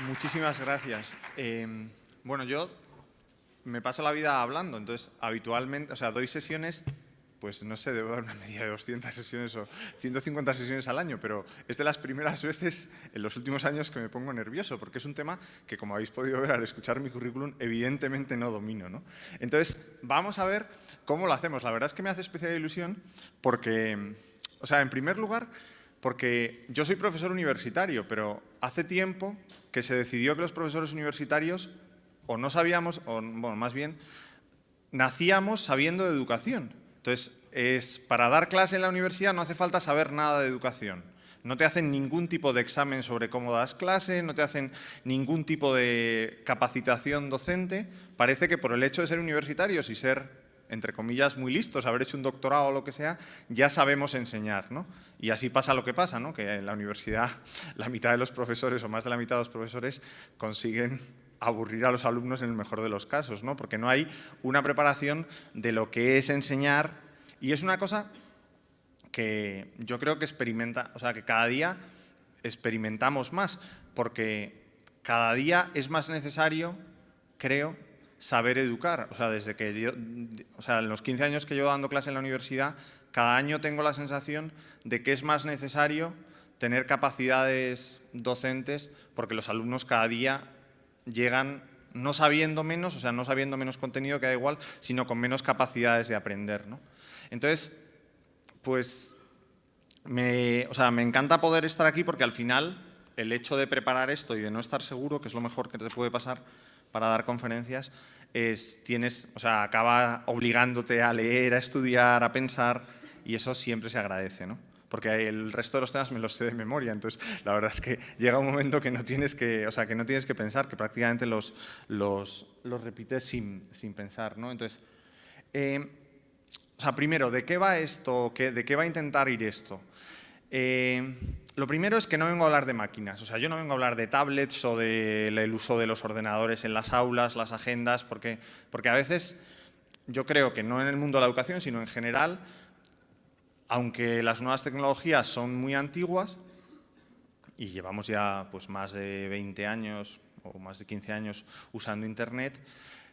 Muchísimas gracias. Bueno, yo me paso la vida hablando, entonces habitualmente, o sea, doy sesiones, pues no sé, debo dar una media de 200 sesiones o 150 sesiones al año, pero es de las primeras veces en los últimos años que me pongo nervioso, porque es un tema que, como habéis podido ver al escuchar mi currículum, evidentemente no domino, ¿no? Entonces, vamos a ver cómo lo hacemos. La verdad es que me hace especial ilusión porque, o sea, en primer lugar, porque yo soy profesor universitario, pero hace tiempo que se decidió que los profesores universitarios o no sabíamos, o bueno, más bien, nacíamos sabiendo de educación. Entonces, para dar clase en la universidad no hace falta saber nada de educación. No te hacen ningún tipo de examen sobre cómo das clase, no te hacen ningún tipo de capacitación docente. Parece que por el hecho de ser universitarios y ser, entre comillas, muy listos, haber hecho un doctorado o lo que sea, ya sabemos enseñar, ¿no? Y así pasa lo que pasa, ¿no? Que en la universidad la mitad de los profesores o más de la mitad de los profesores consiguen aburrir a los alumnos en el mejor de los casos, ¿no? Porque no hay una preparación de lo que es enseñar, y es una cosa que yo creo que que cada día experimentamos más, porque cada día es más necesario, creo, saber educar. O sea, desde que en los 15 años que llevo dando clase en la universidad, cada año tengo la sensación de que es más necesario tener capacidades docentes, porque los alumnos cada día llegan no sabiendo menos, o sea, no sabiendo menos contenido, que da igual, sino con menos capacidades de aprender, ¿no? Entonces, pues, me encanta poder estar aquí porque al final el hecho de preparar esto y de no estar seguro, que es lo mejor que te puede pasar para dar conferencias, acaba obligándote a leer, a estudiar, a pensar, y eso siempre se agradece, ¿no? Porque el resto de los temas me los sé de memoria, entonces la verdad es que llega un momento que no tienes que, pensar, que prácticamente los repites sin pensar, ¿no? Entonces, primero, ¿de qué va esto? ¿De qué va a intentar ir esto? Lo primero es que no vengo a hablar de máquinas, o sea, yo no vengo a hablar de tablets o del uso de los ordenadores en las aulas, las agendas, porque a veces yo creo que no en el mundo de la educación, sino en general, aunque las nuevas tecnologías son muy antiguas y llevamos ya pues, más de 20 años o más de 15 años usando Internet,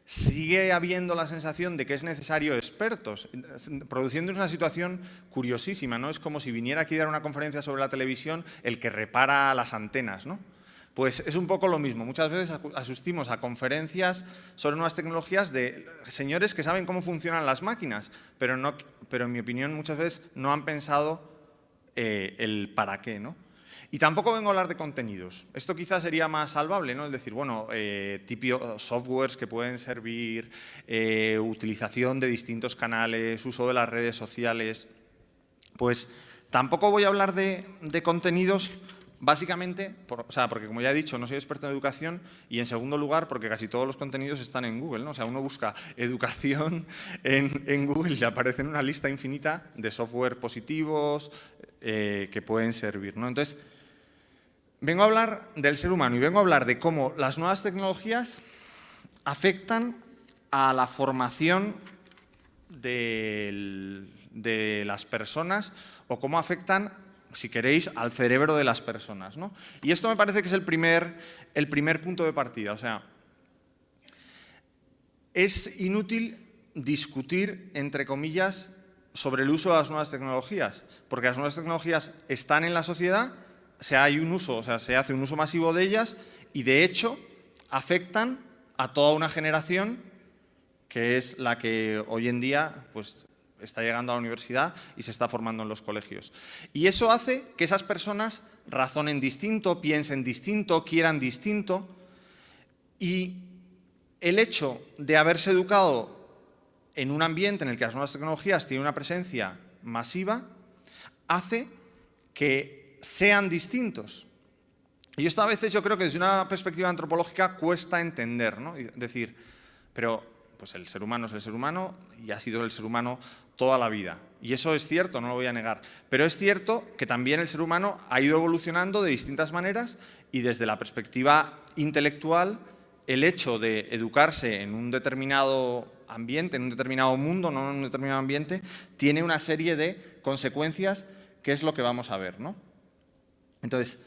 sigue habiendo la sensación de que es necesario expertos, produciendo una situación curiosísima, ¿no? Es como si viniera aquí a dar una conferencia sobre la televisión el que repara las antenas, ¿no? Pues es un poco lo mismo. Muchas veces asistimos a conferencias sobre nuevas tecnologías de señores que saben cómo funcionan las máquinas, pero en mi opinión muchas veces no han pensado el para qué, ¿no? Y tampoco vengo a hablar de contenidos. Esto quizás sería más salvable, ¿no? Es decir, bueno, softwares que pueden servir, utilización de distintos canales, uso de las redes sociales. Pues tampoco voy a hablar de contenidos, básicamente, porque como ya he dicho, no soy experto en educación, y en segundo lugar, porque casi todos los contenidos están en Google, ¿no? O sea, uno busca educación en Google y le aparece una lista infinita de software positivos que pueden servir, ¿no? Entonces, vengo a hablar del ser humano y vengo a hablar de cómo las nuevas tecnologías afectan a la formación de las personas o cómo afectan, si queréis, al cerebro de las personas, ¿no? Y esto me parece que es el primer punto de partida. O sea, es inútil discutir, entre comillas, sobre el uso de las nuevas tecnologías, porque las nuevas tecnologías están en la sociedad, se hace un uso masivo de ellas y, de hecho, afectan a toda una generación que es la que hoy en día pues, está llegando a la universidad y se está formando en los colegios. Y eso hace que esas personas razonen distinto, piensen distinto, quieran distinto, y el hecho de haberse educado en un ambiente en el que las nuevas tecnologías tienen una presencia masiva hace que sean distintos. Y esto a veces yo creo que desde una perspectiva antropológica cuesta entender, ¿no? Es decir, pero pues el ser humano es el ser humano y ha sido el ser humano toda la vida. Y eso es cierto, no lo voy a negar. Pero es cierto que también el ser humano ha ido evolucionando de distintas maneras y desde la perspectiva intelectual, el hecho de educarse en un determinado ambiente, en un determinado mundo, no en un determinado ambiente, tiene una serie de consecuencias que es lo que vamos a ver, ¿no? Entonces,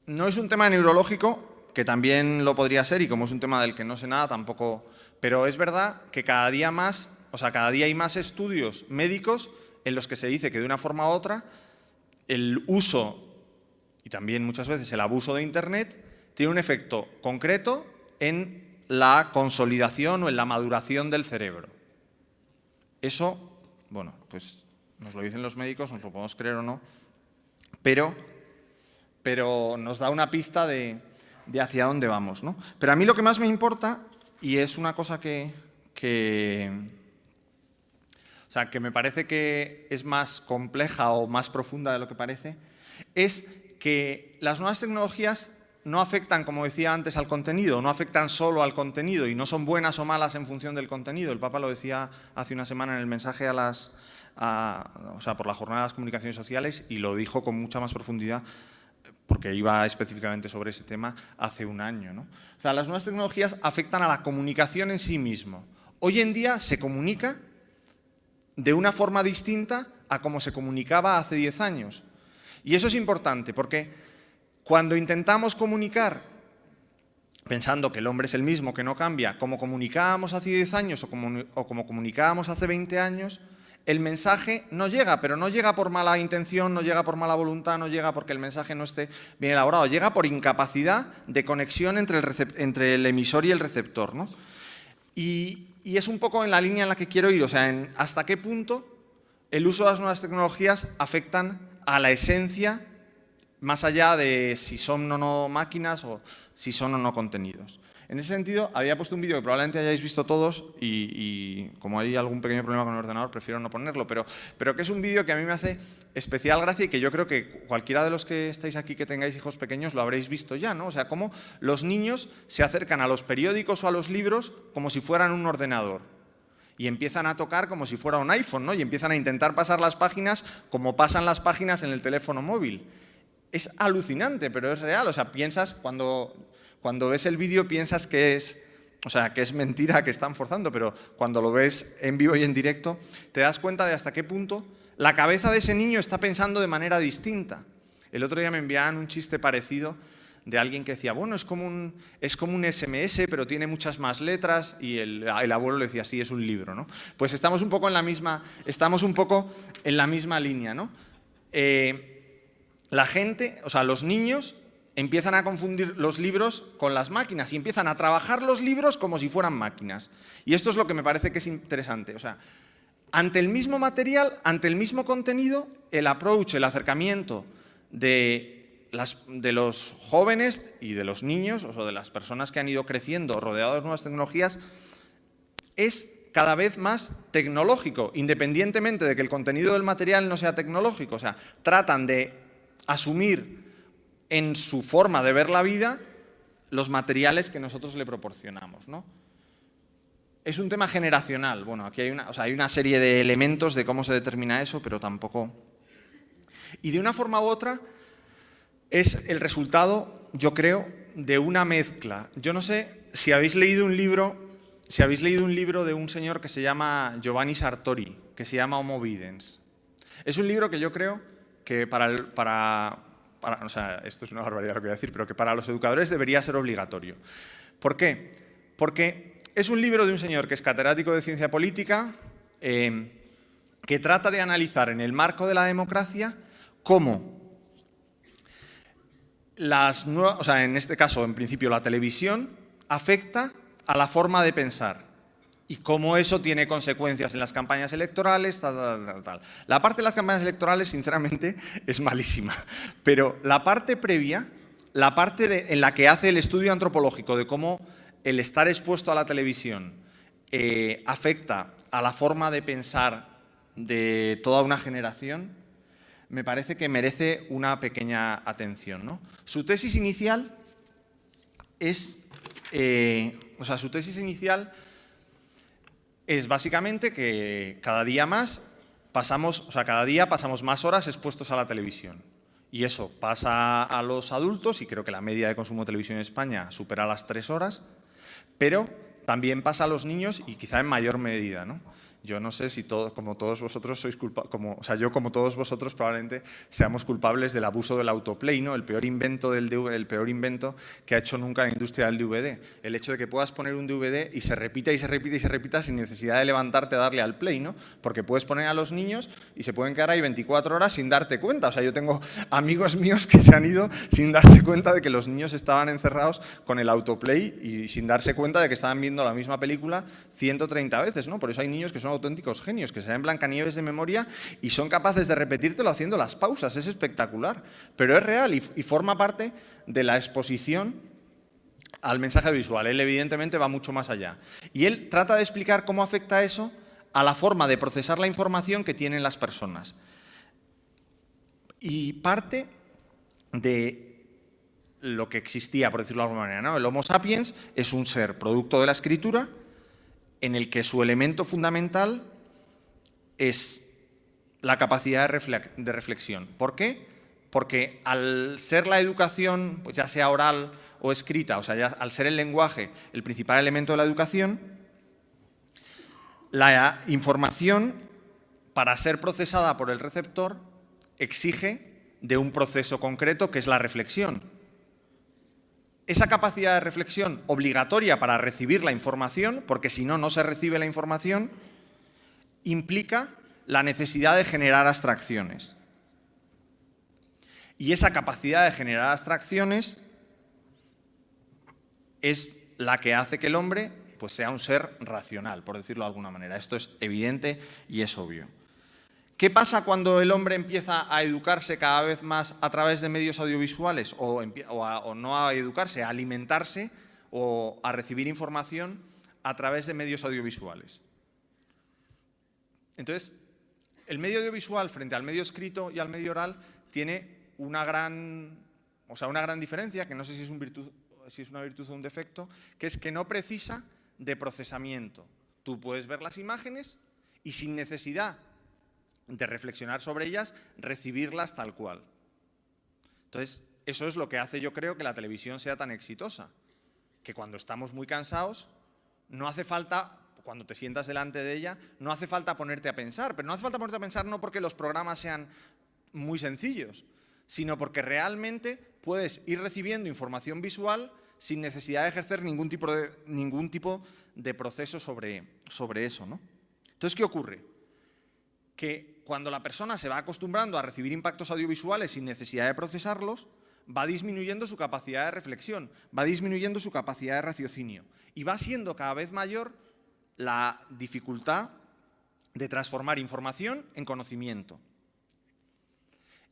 no es un tema neurológico que también lo podría ser, y como es un tema del que no sé nada, tampoco... Pero es verdad que cada día más, o sea, cada día hay más estudios médicos en los que se dice que de una forma u otra el uso, y también muchas veces el abuso de Internet, tiene un efecto concreto en la consolidación o en la maduración del cerebro. Eso, bueno, pues nos lo dicen los médicos, nos lo podemos creer o no, pero nos da una pista de hacia dónde vamos, ¿no? Pero a mí lo que más me importa, y es una cosa que me parece que es más compleja o más profunda de lo que parece, es que las nuevas tecnologías no afectan, como decía antes, al contenido, no afectan solo al contenido y no son buenas o malas en función del contenido. El Papa lo decía hace una semana en el mensaje por la Jornada de las Comunicaciones Sociales, y lo dijo con mucha más profundidad porque iba específicamente sobre ese tema hace un año, ¿no? O sea, las nuevas tecnologías afectan a la comunicación en sí mismo. Hoy en día se comunica de una forma distinta a como se comunicaba hace 10 años. Y eso es importante porque cuando intentamos comunicar pensando que el hombre es el mismo, que no cambia, como comunicábamos hace 10 años o como comunicábamos hace 20 años, el mensaje no llega, pero no llega por mala intención, no llega por mala voluntad, no llega porque el mensaje no esté bien elaborado, llega por incapacidad de conexión entre el emisor y el receptor, ¿no? Y es un poco en la línea en la que quiero ir, o sea, en hasta qué punto el uso de las nuevas tecnologías afectan a la esencia, más allá de si son o no máquinas o si son o no contenidos. En ese sentido, había puesto un vídeo que probablemente hayáis visto todos y como hay algún pequeño problema con el ordenador, prefiero no ponerlo, pero que es un vídeo que a mí me hace especial gracia y que yo creo que cualquiera de los que estáis aquí que tengáis hijos pequeños lo habréis visto ya, ¿no? O sea, cómo los niños se acercan a los periódicos o a los libros como si fueran un ordenador y empiezan a tocar como si fuera un iPhone, ¿no? Y empiezan a intentar pasar las páginas como pasan las páginas en el teléfono móvil. Es alucinante, pero es real. O sea, piensas, cuando ves el vídeo piensas que es mentira, que están forzando, pero cuando lo ves en vivo y en directo te das cuenta de hasta qué punto la cabeza de ese niño está pensando de manera distinta. El otro día me enviaban un chiste parecido de alguien que decía, bueno, es como un SMS, pero tiene muchas más letras, y el abuelo le decía, sí, es un libro, ¿no? Pues estamos un poco en la misma línea, ¿no? La gente, o sea, los niños empiezan a confundir los libros con las máquinas y empiezan a trabajar los libros como si fueran máquinas. Y esto es lo que me parece que es interesante. O sea, ante el mismo material, ante el mismo contenido, el approach, el acercamiento de los jóvenes y de los niños, o de las personas que han ido creciendo rodeados de nuevas tecnologías, es cada vez más tecnológico, independientemente de que el contenido del material no sea tecnológico. O sea, tratan de asumir en su forma de ver la vida los materiales que nosotros le proporcionamos, ¿no? Es un tema generacional. Bueno, aquí hay una serie de elementos de cómo se determina eso, pero tampoco... Y de una forma u otra es el resultado, yo creo, de una mezcla. Yo no sé si habéis leído un libro de un señor que se llama Giovanni Sartori, que se llama Homo Videns. Es un libro que yo creo que o sea, esto es una barbaridad lo que voy a decir, pero que para los educadores debería ser obligatorio. ¿Por qué? Porque es un libro de un señor que es catedrático de ciencia política, que trata de analizar en el marco de la democracia cómo en este caso, en principio, la televisión afecta a la forma de pensar y cómo eso tiene consecuencias en las campañas electorales, tal. La parte de las campañas electorales, sinceramente, es malísima, pero la parte previa, la parte en la que hace el estudio antropológico de cómo el estar expuesto a la televisión afecta a la forma de pensar de toda una generación, me parece que merece una pequeña atención, ¿no? Su tesis inicial es básicamente que cada día pasamos más horas expuestos a la televisión. Y eso pasa a los adultos, y creo que la media de consumo de televisión en España supera las 3 horas, pero también pasa a los niños y quizá en mayor medida, ¿no? Yo no sé si como todos vosotros sois culpables, o sea, yo como todos vosotros probablemente seamos culpables del abuso del autoplay, ¿no? El peor invento el peor invento que ha hecho nunca la industria del DVD. El hecho de que puedas poner un DVD y se repita y se repita y se repita sin necesidad de levantarte a darle al play, ¿no? Porque puedes poner a los niños y se pueden quedar ahí 24 horas sin darte cuenta. O sea, yo tengo amigos míos que se han ido sin darse cuenta de que los niños estaban encerrados con el autoplay y sin darse cuenta de que estaban viendo la misma película 130 veces, ¿no? Por eso hay niños que son auténticos genios, que se ven Blancanieves de memoria y son capaces de repetírtelo haciendo las pausas. Es espectacular, pero es real y forma parte de la exposición al mensaje visual. Él evidentemente va mucho más allá. Y él trata de explicar cómo afecta eso a la forma de procesar la información que tienen las personas. Y parte de lo que existía, por decirlo de alguna manera, ¿no? El Homo sapiens es un ser producto de la escritura en el que su elemento fundamental es la capacidad de reflexión. ¿Por qué? Porque al ser la educación, pues ya sea oral o escrita, o sea, ya al ser el lenguaje el principal elemento de la educación, la información, para ser procesada por el receptor, exige de un proceso concreto que es la reflexión. Esa capacidad de reflexión obligatoria para recibir la información, porque si no, no se recibe la información, implica la necesidad de generar abstracciones. Y esa capacidad de generar abstracciones es la que hace que el hombre pues, sea un ser racional, por decirlo de alguna manera. Esto es evidente y es obvio. ¿Qué pasa cuando el hombre empieza a educarse cada vez más a través de medios audiovisuales? O no a educarse, a alimentarse o a recibir información a través de medios audiovisuales. Entonces, el medio audiovisual frente al medio escrito y al medio oral tiene una gran diferencia, que no sé si es una virtud o un defecto, que es que no precisa de procesamiento. Tú puedes ver las imágenes y sin necesidad de reflexionar sobre ellas, recibirlas tal cual. Entonces, eso es lo que hace, yo creo, que la televisión sea tan exitosa, que cuando estamos muy cansados, no hace falta, cuando te sientas delante de ella, no hace falta ponerte a pensar, pero no hace falta ponerte a pensar no porque los programas sean muy sencillos, sino porque realmente puedes ir recibiendo información visual sin necesidad de ejercer ningún tipo de proceso sobre eso, ¿no? Entonces, ¿qué ocurre? Que cuando la persona se va acostumbrando a recibir impactos audiovisuales sin necesidad de procesarlos, va disminuyendo su capacidad de reflexión, va disminuyendo su capacidad de raciocinio y va siendo cada vez mayor la dificultad de transformar información en conocimiento.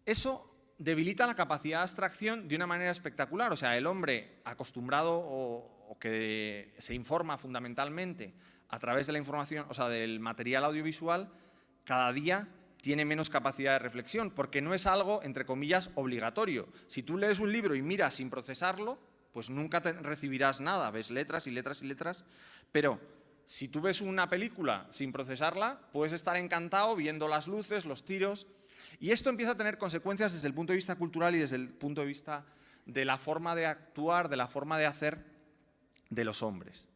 Eso debilita la capacidad de abstracción de una manera espectacular. O sea, el hombre acostumbrado o que se informa fundamentalmente a través de la información, o sea, del material audiovisual, cada día tiene menos capacidad de reflexión, porque no es algo, entre comillas, obligatorio. Si tú lees un libro y miras sin procesarlo, pues nunca recibirás nada, ves letras y letras y letras, pero si tú ves una película sin procesarla, puedes estar encantado viendo las luces, los tiros, y esto empieza a tener consecuencias desde el punto de vista cultural y desde el punto de vista de la forma de actuar, de la forma de hacer de los hombres.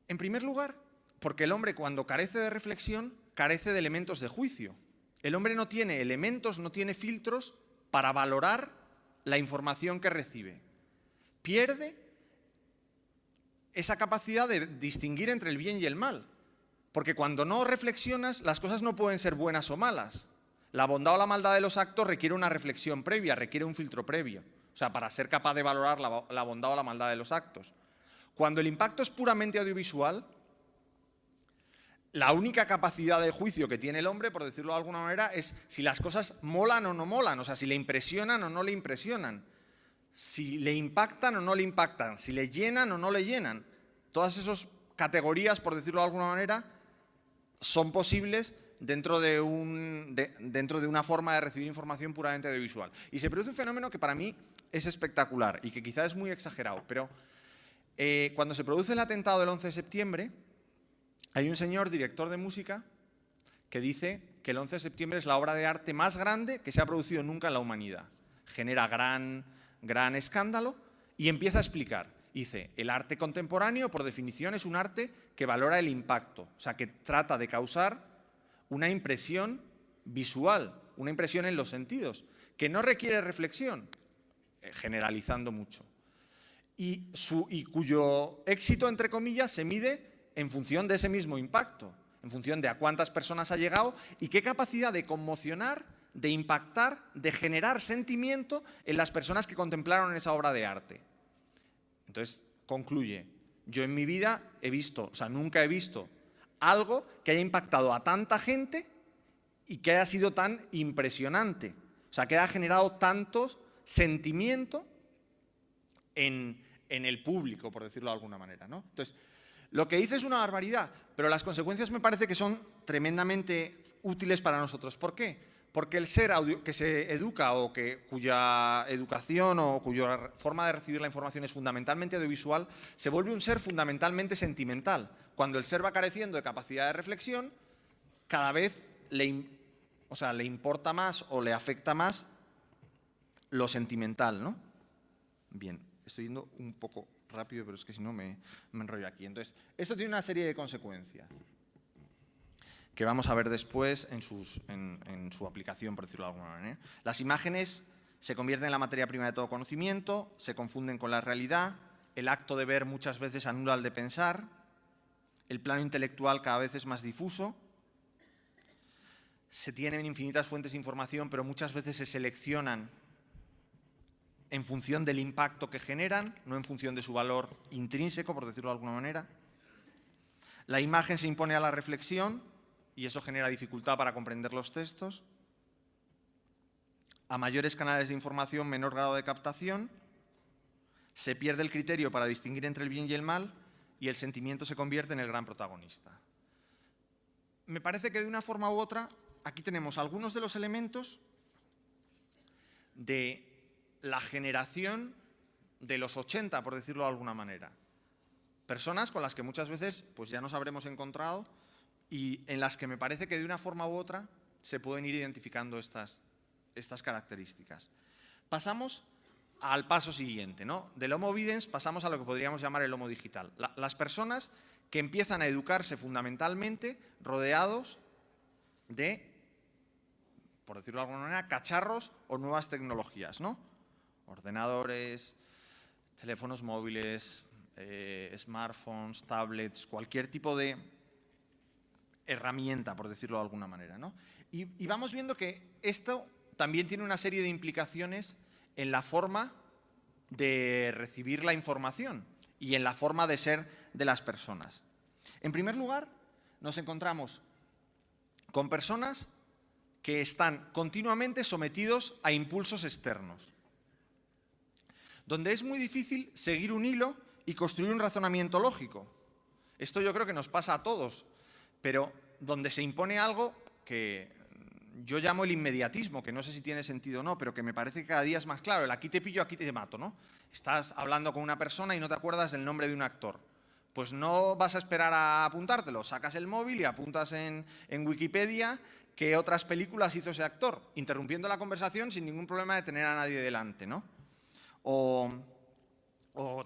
En primer lugar, porque el hombre, cuando carece de reflexión, carece de elementos de juicio. El hombre no tiene elementos, no tiene filtros para valorar la información que recibe. Pierde esa capacidad de distinguir entre el bien y el mal. Porque cuando no reflexionas, las cosas no pueden ser buenas o malas. La bondad o la maldad de los actos requiere una reflexión previa, requiere un filtro previo. O sea, para ser capaz de valorar la bondad o la maldad de los actos. Cuando el impacto es puramente audiovisual, la única capacidad de juicio que tiene el hombre, por decirlo de alguna manera, es si las cosas molan o no molan, o sea, si le impresionan o no le impresionan, si le impactan o no le impactan, si le llenan o no le llenan. Todas esas categorías, por decirlo de alguna manera, son posibles dentro de una forma de recibir información puramente audiovisual. Y se produce un fenómeno que para mí es espectacular y que quizás es muy exagerado, pero cuando se produce el atentado del 11 de septiembre, hay un señor, director de música, que dice que el 11 de septiembre es la obra de arte más grande que se ha producido nunca en la humanidad. Genera gran escándalo y empieza a explicar. Dice, el arte contemporáneo, por definición, es un arte que valora el impacto, o sea, que trata de causar una impresión visual, una impresión en los sentidos, que no requiere reflexión, generalizando mucho, y cuyo éxito, entre comillas, se mide en función de ese mismo impacto, en función de a cuántas personas ha llegado y qué capacidad de conmocionar, de impactar, de generar sentimiento en las personas que contemplaron esa obra de arte. Entonces, concluye, yo en mi vida he visto, o sea, nunca he visto algo que haya impactado a tanta gente y que haya sido tan impresionante, o sea, que haya generado tantos sentimientos en el público, por decirlo de alguna manera, ¿no? Entonces, lo que dice es una barbaridad, pero las consecuencias me parece que son tremendamente útiles para nosotros. ¿Por qué? Porque el ser que se educa o cuya educación o cuya forma de recibir la información es fundamentalmente audiovisual, se vuelve un ser fundamentalmente sentimental. Cuando el ser va careciendo de capacidad de reflexión, cada vez le importa más o le afecta más lo sentimental, ¿no? Bien, estoy yendo un poco rápido, pero es que si no me enrollo aquí. Entonces, esto tiene una serie de consecuencias que vamos a ver después en su aplicación, por decirlo de alguna manera. Las imágenes se convierten en la materia prima de todo conocimiento, se confunden con la realidad, el acto de ver muchas veces anula el de pensar, el plano intelectual cada vez es más difuso, se tienen infinitas fuentes de información, pero muchas veces se seleccionan en función del impacto que generan, no en función de su valor intrínseco, por decirlo de alguna manera. La imagen se impone a la reflexión, y eso genera dificultad para comprender los textos. A mayores canales de información, menor grado de captación. Se pierde el criterio para distinguir entre el bien y el mal y el sentimiento se convierte en el gran protagonista. Me parece que de una forma u otra, aquí tenemos algunos de los elementos de la generación de los 80, por decirlo de alguna manera. Personas con las que muchas veces pues, ya nos habremos encontrado y en las que me parece que de una forma u otra se pueden ir identificando estas características. Pasamos al paso siguiente, ¿no? Del Homo videns pasamos a lo que podríamos llamar el Homo digital. Las personas que empiezan a educarse fundamentalmente rodeados de, por decirlo de alguna manera, cacharros o nuevas tecnologías, ¿no? Ordenadores, teléfonos móviles, smartphones, tablets, cualquier tipo de herramienta, por decirlo de alguna manera, ¿no? Y vamos viendo que esto también tiene una serie de implicaciones en la forma de recibir la información y en la forma de ser de las personas. En primer lugar, nos encontramos con personas que están continuamente sometidos a impulsos externos, donde es muy difícil seguir un hilo y construir un razonamiento lógico. Esto yo creo que nos pasa a todos, pero donde se impone algo que yo llamo el inmediatismo, que no sé si tiene sentido o no, pero que me parece que cada día es más claro. El aquí te pillo, aquí te mato, ¿no? Estás hablando con una persona y no te acuerdas del nombre de un actor. Pues no vas a esperar a apuntártelo, sacas el móvil y apuntas en Wikipedia qué otras películas hizo ese actor, interrumpiendo la conversación sin ningún problema de tener a nadie delante, ¿no? O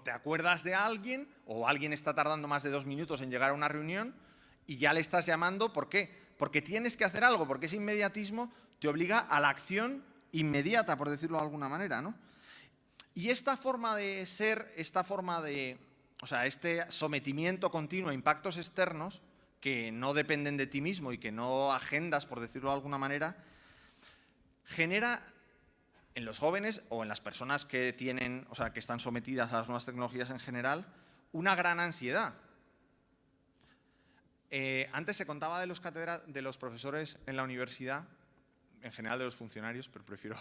te acuerdas de alguien, o alguien está tardando más de 2 minutos en llegar a una reunión y ya le estás llamando, ¿por qué? Porque tienes que hacer algo, porque ese inmediatismo te obliga a la acción inmediata, por decirlo de alguna manera, ¿no? Y esta forma de ser, este sometimiento continuo a impactos externos que no dependen de ti mismo y que no agendas, por decirlo de alguna manera, genera en los jóvenes o en las personas que que están sometidas a las nuevas tecnologías en general, una gran ansiedad. Antes se contaba de los profesores en la universidad, en general de los funcionarios, pero prefiero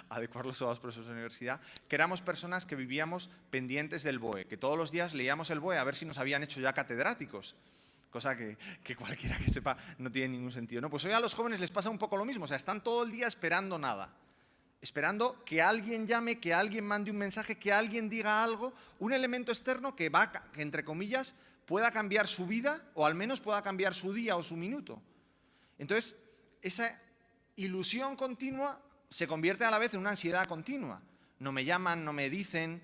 adecuarlos a los profesores de la universidad, que éramos personas que vivíamos pendientes del BOE, que todos los días leíamos el BOE a ver si nos habían hecho ya catedráticos, cosa que cualquiera que sepa no tiene ningún sentido, ¿no? Pues hoy a los jóvenes les pasa un poco lo mismo, o sea, están todo el día esperando nada, esperando que alguien llame, que alguien mande un mensaje, que alguien diga algo, un elemento externo que entre comillas, pueda cambiar su vida o al menos pueda cambiar su día o su minuto. Entonces, esa ilusión continua se convierte a la vez en una ansiedad continua. No me llaman, no me dicen,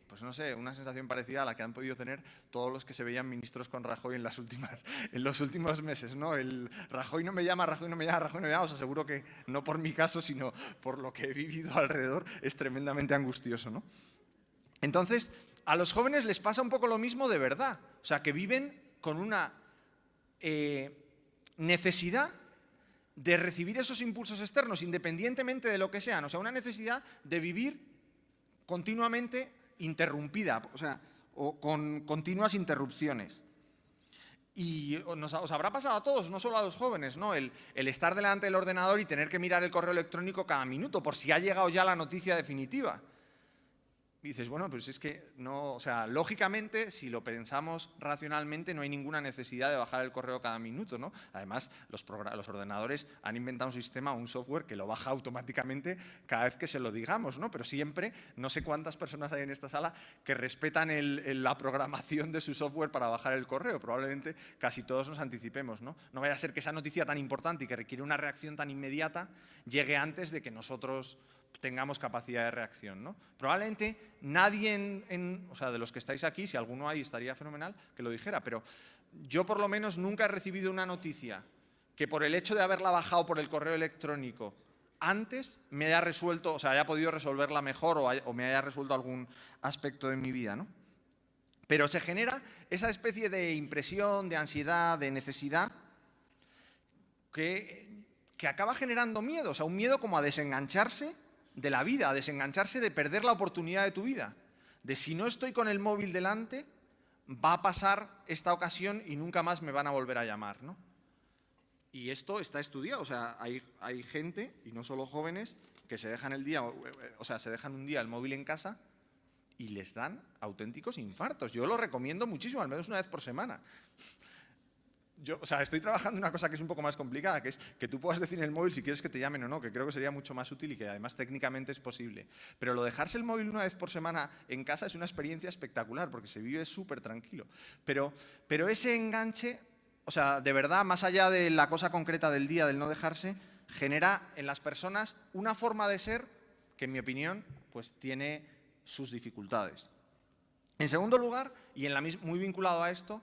pues no sé, una sensación parecida a la que han podido tener todos los que se veían ministros con Rajoy en los últimos meses, ¿no? El Rajoy no me llama, Rajoy no me llama, Rajoy no me llama. Os aseguro que no por mi caso, sino por lo que he vivido alrededor, es tremendamente angustioso, ¿no? Entonces, a los jóvenes les pasa un poco lo mismo de verdad. O sea, que viven con una necesidad de recibir esos impulsos externos, independientemente de lo que sean. O sea, una necesidad de vivir continuamente interrumpida, o sea, o con continuas interrupciones. Y os habrá pasado a todos, no solo a los jóvenes, ¿no? El estar delante del ordenador y tener que mirar el correo electrónico cada minuto, por si ha llegado ya la noticia definitiva. Y dices, bueno, pues es que no, o sea, lógicamente, si lo pensamos racionalmente, no hay ninguna necesidad de bajar el correo cada minuto, ¿no? Además, los ordenadores han inventado un sistema, un software que lo baja automáticamente cada vez que se lo digamos, ¿no? Pero siempre, no sé cuántas personas hay en esta sala que respetan la programación de su software para bajar el correo. Probablemente casi todos nos anticipemos, ¿no? No vaya a ser que esa noticia tan importante y que requiere una reacción tan inmediata llegue antes de que nosotros tengamos capacidad de reacción, ¿no? Probablemente nadie, o sea, de los que estáis aquí, si alguno hay, estaría fenomenal que lo dijera, pero yo por lo menos nunca he recibido una noticia que por el hecho de haberla bajado por el correo electrónico antes me haya resuelto, o sea, haya podido resolverla mejor o me haya resuelto algún aspecto de mi vida, ¿no? Pero se genera esa especie de impresión, de ansiedad, de necesidad que acaba generando miedo, o sea, un miedo como a desengancharse de la vida, a desengancharse de perder la oportunidad de tu vida, de si no estoy con el móvil delante, va a pasar esta ocasión y nunca más me van a volver a llamar, ¿no? Y esto está estudiado, o sea, hay gente, y no solo jóvenes, que se dejan se dejan un día el móvil en casa y les dan auténticos infartos. Yo lo recomiendo muchísimo, al menos una vez por semana. O sea, estoy trabajando en una cosa que es un poco más complicada, que es que tú puedas decir en el móvil si quieres que te llamen o no, que creo que sería mucho más útil y que además técnicamente es posible. Pero lo de dejarse el móvil una vez por semana en casa es una experiencia espectacular, porque se vive súper tranquilo. Pero ese enganche, o sea, de verdad, más allá de la cosa concreta del día, del no dejarse, genera en las personas una forma de ser que, en mi opinión, pues tiene sus dificultades. En segundo lugar, y muy vinculado a esto,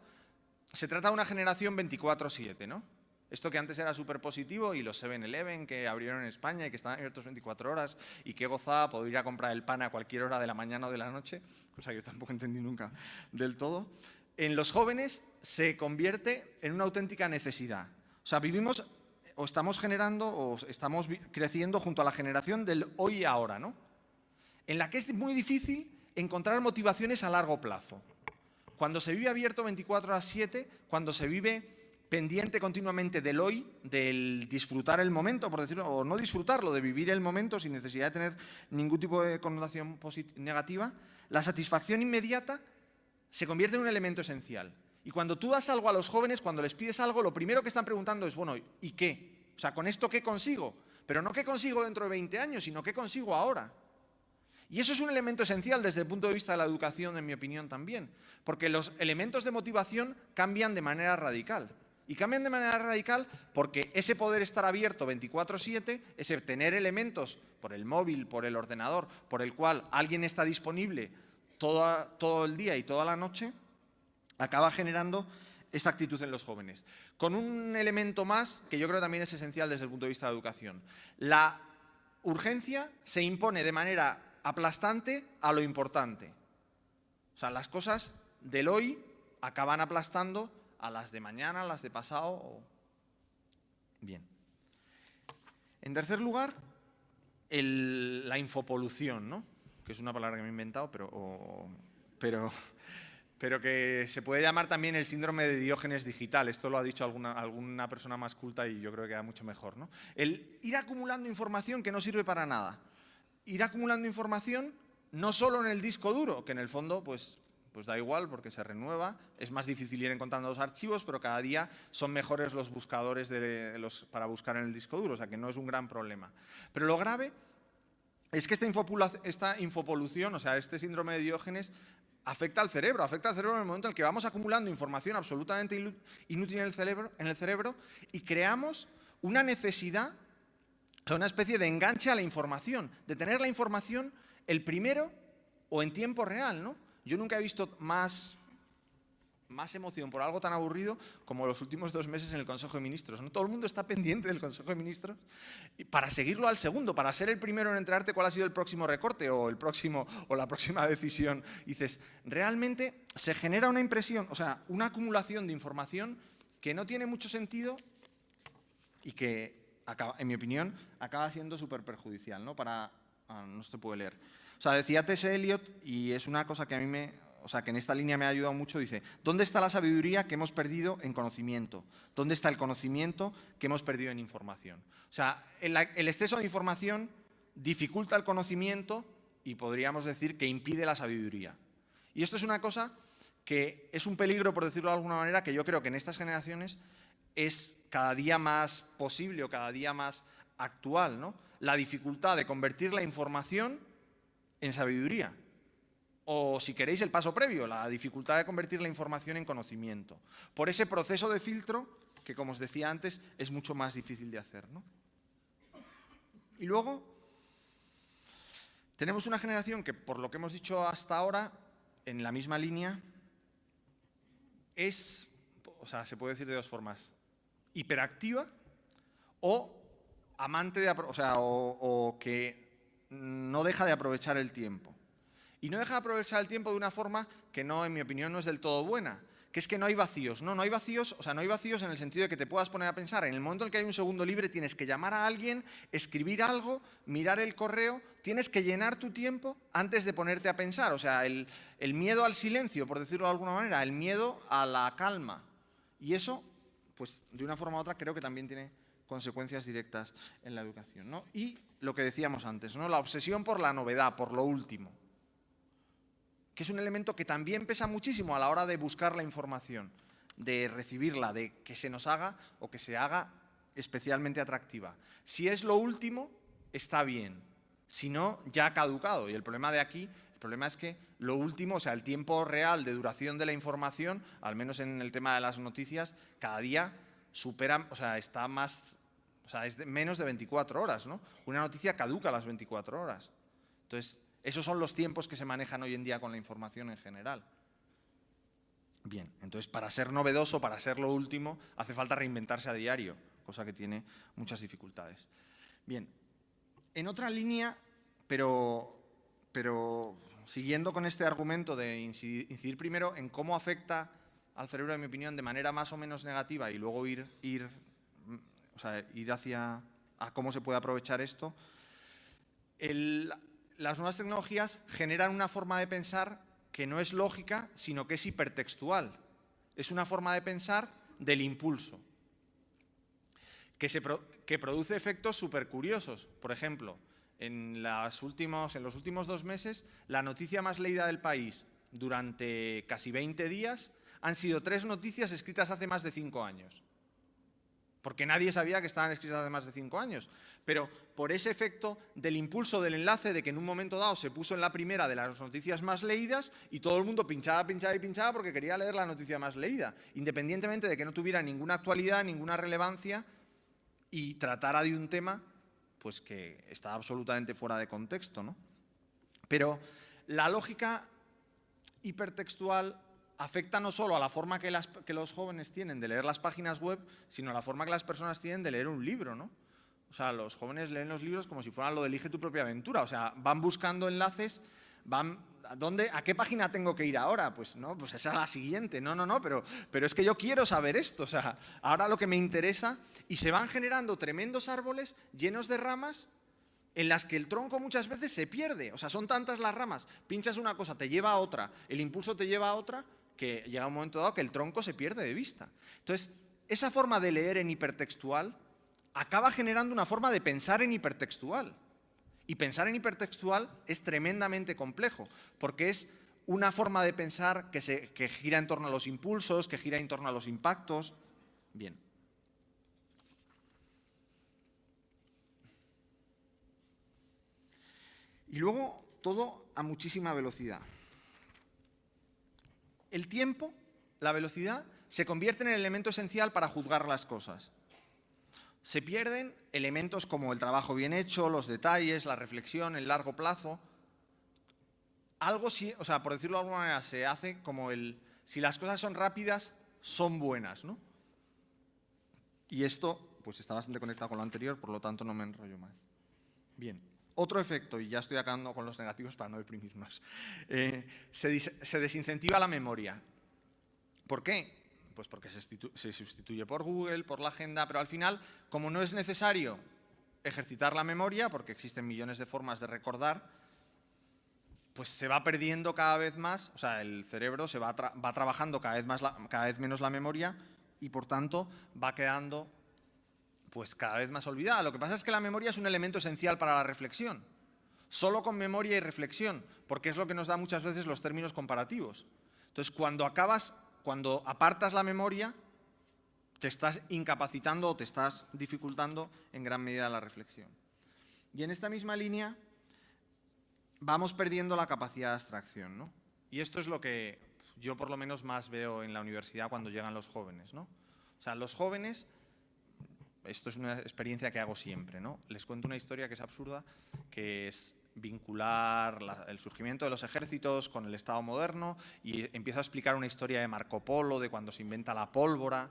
se trata de una generación 24/7, ¿no? Esto que antes era súper positivo y los 7-Eleven que abrieron en España y que estaban abiertos 24 horas y qué gozada poder ir a comprar el pan a cualquier hora de la mañana o de la noche, cosa que yo tampoco entendí nunca del todo, en los jóvenes se convierte en una auténtica necesidad. O sea, vivimos o estamos generando o estamos creciendo junto a la generación del hoy y ahora, ¿no? En la que es muy difícil encontrar motivaciones a largo plazo. Cuando se vive abierto 24/7, cuando se vive pendiente continuamente del hoy, del disfrutar el momento, por decirlo, o no disfrutarlo, de vivir el momento sin necesidad de tener ningún tipo de connotación negativa, la satisfacción inmediata se convierte en un elemento esencial. Y cuando tú das algo a los jóvenes, cuando les pides algo, lo primero que están preguntando es, bueno, ¿y qué? O sea, ¿con esto qué consigo? Pero no qué consigo dentro de 20 años, sino qué consigo ahora. Y eso es un elemento esencial desde el punto de vista de la educación, en mi opinión, también. Porque los elementos de motivación cambian de manera radical. Y cambian de manera radical porque ese poder estar abierto 24/7, ese tener elementos por el móvil, por el ordenador, por el cual alguien está disponible todo el día y toda la noche, acaba generando esa actitud en los jóvenes. Con un elemento más que yo creo también es esencial desde el punto de vista de la educación. La urgencia se impone de manera aplastante a lo importante. O sea, las cosas del hoy acaban aplastando a las de mañana, a las de pasado. Bien. En tercer lugar, la infopolución, ¿no? Que es una palabra que me he inventado, pero que se puede llamar también el síndrome de Diógenes digital. Esto lo ha dicho alguna persona más culta y yo creo que queda mucho mejor, ¿no? El ir acumulando información que no sirve para nada. Ir acumulando información no solo en el disco duro, que en el fondo pues da igual porque se renueva, es más difícil ir encontrando los archivos, pero cada día son mejores los buscadores para buscar en el disco duro, o sea que no es un gran problema. Pero lo grave es que esta infopolución, o sea, este síndrome de Diógenes, afecta al cerebro en el momento en el que vamos acumulando información absolutamente inútil en el cerebro y creamos una necesidad, o sea, una especie de enganche a la información, de tener la información el primero o en tiempo real, ¿no? Yo nunca he visto más emoción por algo tan aburrido como los últimos 2 meses en el Consejo de Ministros, ¿no? Todo el mundo está pendiente del Consejo de Ministros para seguirlo al segundo, para ser el primero en enterarte cuál ha sido el próximo recorte o la próxima decisión. Y dices, realmente se genera una impresión, o sea, una acumulación de información que no tiene mucho sentido y que, en mi opinión, acaba siendo súper perjudicial, ¿no? No se puede leer. O sea, decía T.S. Eliot, y es una cosa que a mí que en esta línea me ha ayudado mucho, dice, ¿dónde está la sabiduría que hemos perdido en conocimiento? ¿Dónde está el conocimiento que hemos perdido en información? O sea, el exceso de información dificulta el conocimiento y podríamos decir que impide la sabiduría. Y esto es una cosa que es un peligro, por decirlo de alguna manera, que yo creo que en estas generaciones es cada día más posible o cada día más actual, ¿no? La dificultad de convertir la información en sabiduría. O, si queréis, el paso previo, la dificultad de convertir la información en conocimiento. Por ese proceso de filtro que, como os decía antes, es mucho más difícil de hacer, ¿no? Y luego tenemos una generación que, por lo que hemos dicho hasta ahora, en la misma línea, se puede decir de 2 formas, hiperactiva o amante de, o que no deja de aprovechar el tiempo. Y no deja de aprovechar el tiempo de una forma que en mi opinión, no es del todo buena, que es que no hay vacíos. No hay vacíos, no hay vacíos en el sentido de que te puedas poner a pensar. En el momento en el que hay un segundo libre, tienes que llamar a alguien, escribir algo, mirar el correo, tienes que llenar tu tiempo antes de ponerte a pensar. O sea, el miedo al silencio, por decirlo de alguna manera, el miedo a la calma. Y eso, pues de una forma u otra, creo que también tiene consecuencias directas en la educación, ¿no? Y lo que decíamos antes, ¿no? La obsesión por la novedad, por lo último, que es un elemento que también pesa muchísimo a la hora de buscar la información, de recibirla, de que se nos haga o que se haga especialmente atractiva. Si es lo último, está bien. Si no, ya ha caducado. Y el problema es que lo último, o sea, el tiempo real de duración de la información, al menos en el tema de las noticias, cada día supera, está más, es menos de 24 horas, ¿no? Una noticia caduca a las 24 horas. Entonces, esos son los tiempos que se manejan hoy en día con la información en general. Bien, entonces para ser novedoso, para ser lo último, hace falta reinventarse a diario, cosa que tiene muchas dificultades. Bien, en otra línea, pero siguiendo con este argumento de incidir primero en cómo afecta al cerebro, en mi opinión, de manera más o menos negativa y luego ir hacia a cómo se puede aprovechar esto, las nuevas tecnologías generan una forma de pensar que no es lógica, sino que es hipertextual. Es una forma de pensar del impulso, que produce efectos súper curiosos. Por ejemplo, en los últimos 2 meses, la noticia más leída del país durante casi 20 días han sido 3 noticias escritas hace más de 5 años. Porque nadie sabía que estaban escritas hace más de 5 años. Pero por ese efecto del impulso del enlace, de que en un momento dado se puso en la primera de las noticias más leídas y todo el mundo pinchaba porque quería leer la noticia más leída, independientemente de que no tuviera ninguna actualidad, ninguna relevancia y tratara de un tema pues que está absolutamente fuera de contexto, ¿no? Pero la lógica hipertextual afecta no solo a la forma que los jóvenes tienen de leer las páginas web, sino a la forma que las personas tienen de leer un libro, ¿no? O sea, los jóvenes leen los libros como si fueran lo de Elige tu propia aventura. O sea, van buscando enlaces, ¿a qué página tengo que ir ahora? Pues no, pues esa es la siguiente. No, pero es que yo quiero saber esto. O sea, ahora lo que me interesa, y se van generando tremendos árboles llenos de ramas en las que el tronco muchas veces se pierde. O sea, son tantas las ramas, pinchas una cosa, te lleva a otra, el impulso te lleva a otra, que llega un momento dado que el tronco se pierde de vista. Entonces, esa forma de leer en hipertextual acaba generando una forma de pensar en hipertextual. Y pensar en hipertextual es tremendamente complejo, porque es una forma de pensar que gira en torno a los impulsos, que gira en torno a los impactos. Bien. Y luego, todo a muchísima velocidad. El tiempo, la velocidad, se convierte en el elemento esencial para juzgar las cosas. Se pierden elementos como el trabajo bien hecho, los detalles, la reflexión, el largo plazo. algo, o sea, por decirlo de alguna manera, se hace como si las cosas son rápidas, son buenas, ¿no? Y esto, pues está bastante conectado con lo anterior, por lo tanto no me enrollo más. Bien, otro efecto, y ya estoy acabando con los negativos para no deprimirnos. Se desincentiva la memoria. ¿Por qué? Pues porque se sustituye por Google, por la agenda, pero al final, como no es necesario ejercitar la memoria, porque existen millones de formas de recordar, pues se va perdiendo cada vez más, o sea, el cerebro va trabajando cada vez menos la memoria y, por tanto, va quedando pues cada vez más olvidada. Lo que pasa es que la memoria es un elemento esencial para la reflexión. Solo con memoria y reflexión, porque es lo que nos da muchas veces los términos comparativos. Entonces, cuando apartas la memoria, te estás incapacitando o te estás dificultando en gran medida la reflexión. Y en esta misma línea vamos perdiendo la capacidad de abstracción, ¿no? Y esto es lo que yo por lo menos más veo en la universidad cuando llegan los jóvenes, ¿no? O sea, los jóvenes, esto es una experiencia que hago siempre, ¿no? Les cuento una historia que es absurda, que es vincular el surgimiento de los ejércitos con el Estado moderno, y empiezo a explicar una historia de Marco Polo, de cuando se inventa la pólvora.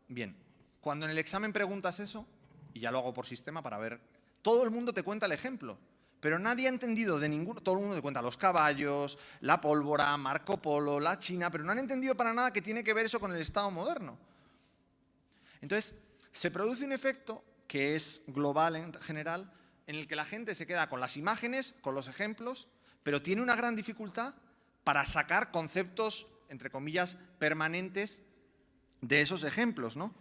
Bien, cuando en el examen preguntas eso, y ya lo hago por sistema para ver, todo el mundo te cuenta el ejemplo, pero nadie ha entendido de ninguno, todo el mundo te cuenta los caballos, la pólvora, Marco Polo, la China, pero no han entendido para nada que tiene que ver eso con el Estado moderno. Entonces, se produce un efecto que es global en general, en el que la gente se queda con las imágenes, con los ejemplos, pero tiene una gran dificultad para sacar conceptos, entre comillas, permanentes de esos ejemplos, ¿no?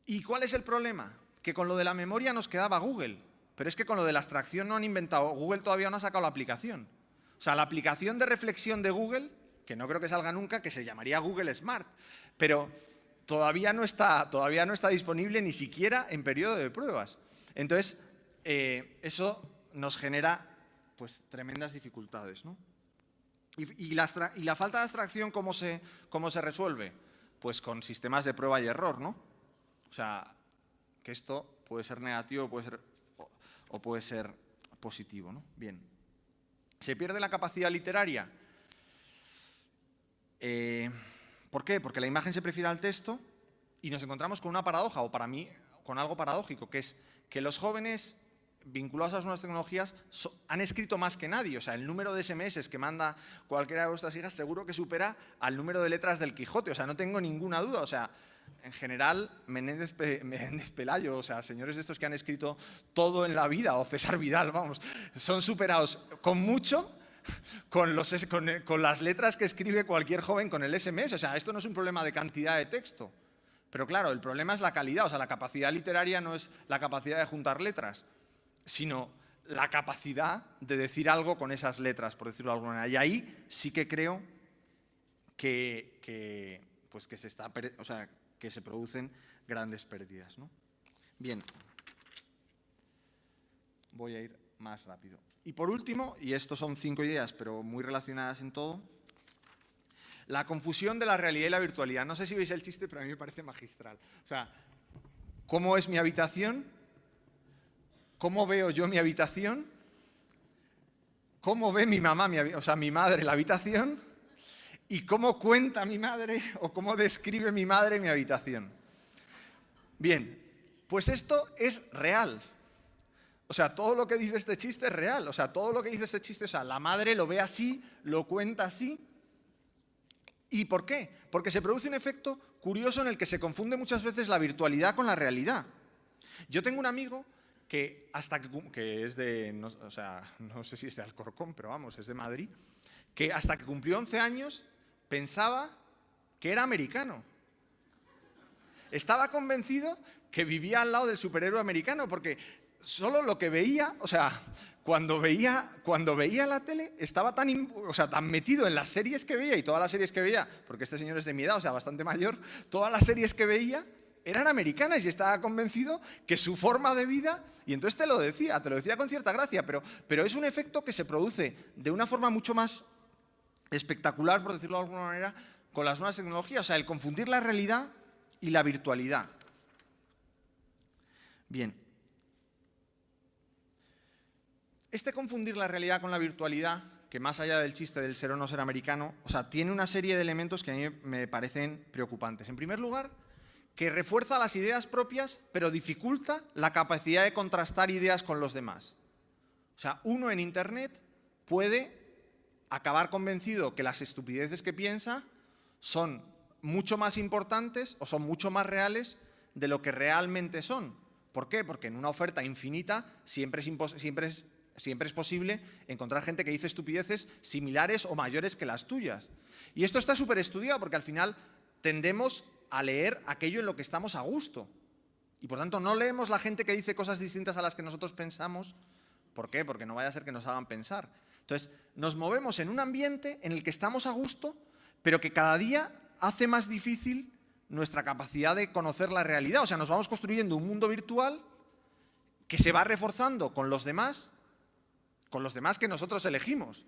¿Y cuál es el problema? Que con lo de la memoria nos quedaba Google, pero es que con lo de la abstracción no han inventado, Google todavía no ha sacado la aplicación. O sea, la aplicación de reflexión de Google, que no creo que salga nunca, que se llamaría Google Smart, pero todavía no está disponible ni siquiera en periodo de pruebas. Entonces, eso nos genera pues tremendas dificultades, ¿no? ¿Y la falta de abstracción cómo se resuelve? Pues con sistemas de prueba y error, ¿no? O sea, que esto puede ser negativo o puede ser positivo, ¿no? Bien. ¿Se pierde la capacidad literaria? ¿Por qué? Porque la imagen se prefiere al texto y nos encontramos con una paradoja, o para mí con algo paradójico, que es que los jóvenes vinculados a las nuevas tecnologías han escrito más que nadie. O sea, el número de SMS que manda cualquiera de vuestras hijas seguro que supera al número de letras del Quijote. O sea, no tengo ninguna duda. O sea, en general, Menéndez Pelayo, o sea, señores de estos que han escrito todo en la vida, o César Vidal, vamos, son superados con mucho con las letras que escribe cualquier joven con el SMS. O sea, esto no es un problema de cantidad de texto. Pero claro, el problema es la calidad. O sea, la capacidad literaria no es la capacidad de juntar letras, sino la capacidad de decir algo con esas letras, por decirlo de alguna manera. Y ahí sí que creo que se producen grandes pérdidas, ¿no? Bien, voy a ir más rápido. Y por último, y estos son 5 ideas, pero muy relacionadas en todo, la confusión de la realidad y la virtualidad. No sé si veis el chiste, pero a mí me parece magistral. O sea, ¿cómo es mi habitación? ¿Cómo veo yo mi habitación? ¿Cómo ve mi mamá, mi madre la habitación? ¿Y cómo cuenta mi madre o cómo describe mi madre mi habitación? Bien, pues esto es real. O sea, todo lo que dice este chiste es real. O sea, todo lo que dice este chiste, o sea, la madre lo ve así, lo cuenta así. ¿Y por qué? Porque se produce un efecto curioso en el que se confunde muchas veces la virtualidad con la realidad. Yo tengo un amigo que es de, no sé si es de Alcorcón, pero vamos, es de Madrid, que hasta que cumplió 11 años pensaba que era americano. Estaba convencido que vivía al lado del superhéroe americano, porque solo lo que veía, o sea, cuando veía la tele, estaba tan metido en las series que veía, y todas las series que veía, porque este señor es de mi edad, o sea, bastante mayor, todas las series que veía eran americanas, y estaba convencido que su forma de vida, y entonces te lo decía con cierta gracia, pero es un efecto que se produce de una forma mucho más espectacular, por decirlo de alguna manera, con las nuevas tecnologías, o sea, el confundir la realidad y la virtualidad. Bien. Este confundir la realidad con la virtualidad que más allá del chiste del ser o no ser americano, o sea, tiene una serie de elementos que a mí me parecen preocupantes. En primer lugar, que refuerza las ideas propias, pero dificulta la capacidad de contrastar ideas con los demás. O sea, uno en Internet puede acabar convencido que las estupideces que piensa son mucho más importantes o son mucho más reales de lo que realmente son. ¿Por qué? Porque en una oferta infinita siempre es posible encontrar gente que dice estupideces similares o mayores que las tuyas. Y esto está súper estudiado porque al final tendemos a leer aquello en lo que estamos a gusto. Y por tanto no leemos la gente que dice cosas distintas a las que nosotros pensamos. ¿Por qué? Porque no vaya a ser que nos hagan pensar. Entonces, nos movemos en un ambiente en el que estamos a gusto, pero que cada día hace más difícil nuestra capacidad de conocer la realidad. O sea, nos vamos construyendo un mundo virtual que se va reforzando con los demás que nosotros elegimos,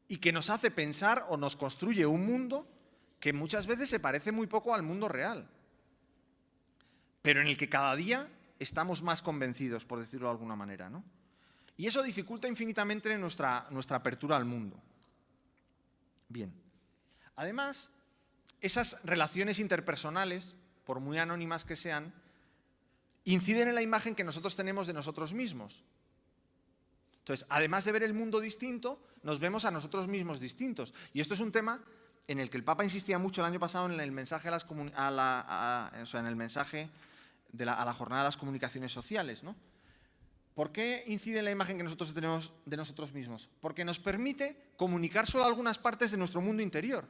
y que nos hace pensar o nos construye un mundo que muchas veces se parece muy poco al mundo real, pero en el que cada día estamos más convencidos, por decirlo de alguna manera, ¿no? Y eso dificulta infinitamente nuestra apertura al mundo. Bien. Además, esas relaciones interpersonales, por muy anónimas que sean, inciden en la imagen que nosotros tenemos de nosotros mismos. Entonces, además de ver el mundo distinto, nos vemos a nosotros mismos distintos. Y esto es un tema en el que el Papa insistía mucho el año pasado en el mensaje a la jornada de las comunicaciones sociales, ¿no? ¿Por qué incide en la imagen que nosotros tenemos de nosotros mismos? Porque nos permite comunicar solo algunas partes de nuestro mundo interior.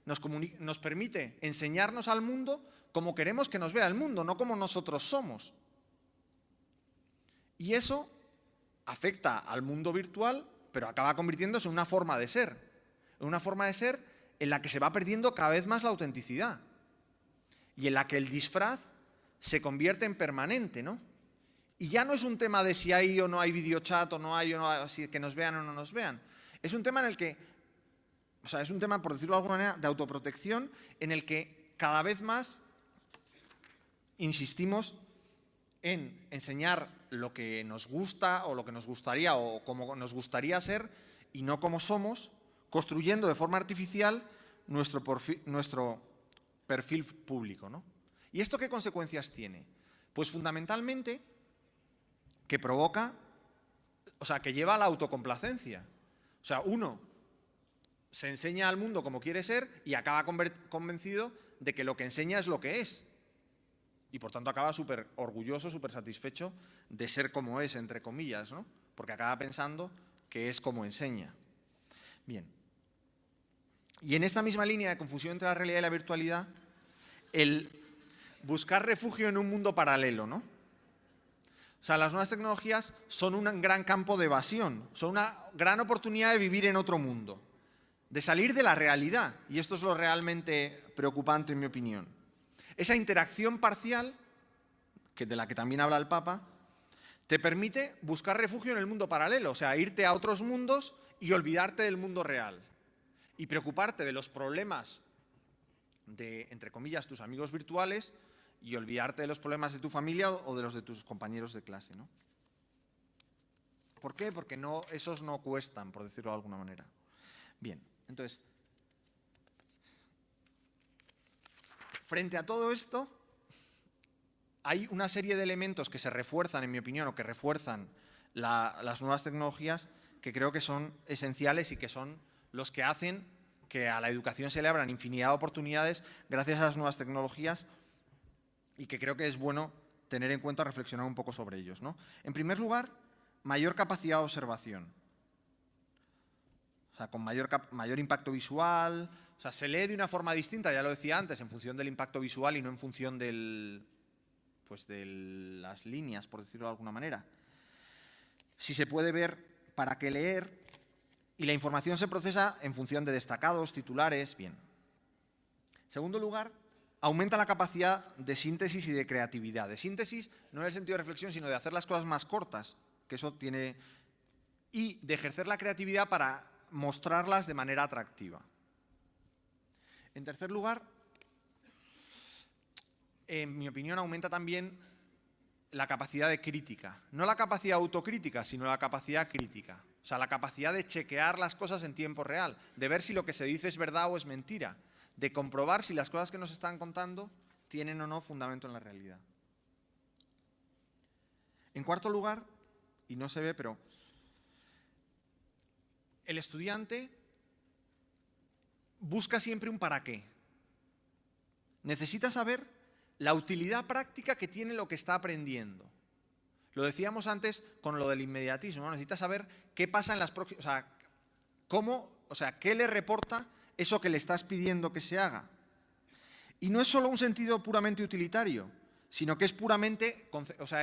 Nos permite enseñarnos al mundo como queremos que nos vea el mundo, no como nosotros somos. Y eso afecta al mundo virtual, pero acaba convirtiéndose en una forma de ser. En una forma de ser en la que se va perdiendo cada vez más la autenticidad. Y en la que el disfraz se convierte en permanente, ¿no? Y ya no es un tema de si hay o no hay videochat, o no hay, si que nos vean o no nos vean. Es un tema en el que, o sea, es un tema, por decirlo de alguna manera, de autoprotección, en el que cada vez más insistimos en enseñar lo que nos gusta o lo que nos gustaría o cómo nos gustaría ser y no cómo somos, construyendo de forma artificial nuestro perfil público, ¿no? ¿Y esto qué consecuencias tiene? Pues fundamentalmente que provoca, o sea, que lleva a la autocomplacencia. O sea, uno se enseña al mundo como quiere ser y acaba convencido de que lo que enseña es lo que es. Y por tanto acaba súper orgulloso, súper satisfecho de ser como es, entre comillas, ¿no? Porque acaba pensando que es como enseña. Bien. Y en esta misma línea de confusión entre la realidad y la virtualidad, el buscar refugio en un mundo paralelo, ¿no? O sea, las nuevas tecnologías son un gran campo de evasión, son una gran oportunidad de vivir en otro mundo, de salir de la realidad. Y esto es lo realmente preocupante, en mi opinión. Esa interacción parcial, de la que también habla el Papa, te permite buscar refugio en el mundo paralelo, o sea, irte a otros mundos y olvidarte del mundo real. Y preocuparte de los problemas de, entre comillas, tus amigos virtuales y olvidarte de los problemas de tu familia o de los de tus compañeros de clase, ¿no? ¿Por qué? Porque esos no cuestan, por decirlo de alguna manera. Bien, entonces, frente a todo esto, hay una serie de elementos que se refuerzan, en mi opinión, o que refuerzan las nuevas tecnologías que creo que son esenciales y que son los que hacen que a la educación se le abran infinidad de oportunidades gracias a las nuevas tecnologías y que creo que es bueno tener en cuenta, reflexionar un poco sobre ellos, ¿no? En primer lugar, mayor capacidad de observación. O sea, con mayor impacto visual. O sea, se lee de una forma distinta, ya lo decía antes, en función del impacto visual y no en función de las líneas, por decirlo de alguna manera. Si se puede ver, ¿para qué leer? Y la información se procesa en función de destacados, titulares, bien. En segundo lugar, aumenta la capacidad de síntesis y de creatividad. De síntesis, no en el sentido de reflexión, sino de hacer las cosas más cortas, que eso tiene... Y de ejercer la creatividad para mostrarlas de manera atractiva. En tercer lugar, en mi opinión, aumenta también la capacidad de crítica. No la capacidad autocrítica, sino la capacidad crítica. O sea, la capacidad de chequear las cosas en tiempo real, de ver si lo que se dice es verdad o es mentira, de comprobar si las cosas que nos están contando tienen o no fundamento en la realidad. En cuarto lugar, y no se ve, pero el estudiante busca siempre un para qué. Necesita saber la utilidad práctica que tiene lo que está aprendiendo. Lo decíamos antes con lo del inmediatismo, ¿no? Necesita saber qué pasa en las próximas, qué le reporta eso que le estás pidiendo que se haga. Y no es solo un sentido puramente utilitario, sino que es puramente,